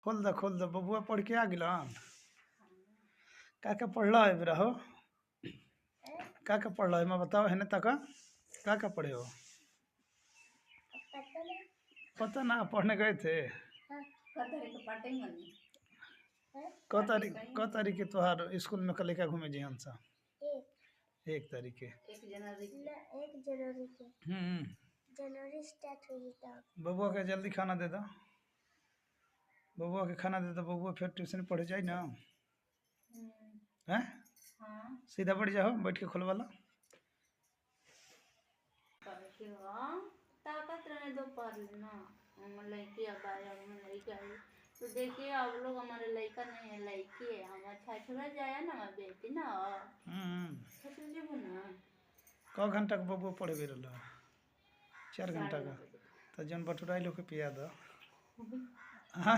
खोल दो बबुआ पढ़ के आ गिलन का पढ़ल है बेरा हो का पढ़ल है मैं बताओ है तक का पढ़े हो पता ना पढ़ने गए थे क तारीख के तोहार स्कूल में कल का घूमे जी हंसा 1 तारीख के 1 जनवरी के जनवरी स्टार्ट हुई तब बबुआ के जल्दी खाना दे दो बबुआ के खाना दे दो बबुआ फिर ट्यूशन पढ़े जाए ना हैं सीधा पढ़ जाओ बैठ के खोलवाला ताकत रहने दो पढ़ लेना लड़की अब आया लड़का तो देखिए आप लोग हमारे लड़का नहीं है लड़की है हमारा छठवा जाया ना हमारे बेटी ना ना क घंटा के बबुआ पढ़े भी रहा 4 घंटा का तो जन बटुराई लोग के पिया दो हाँ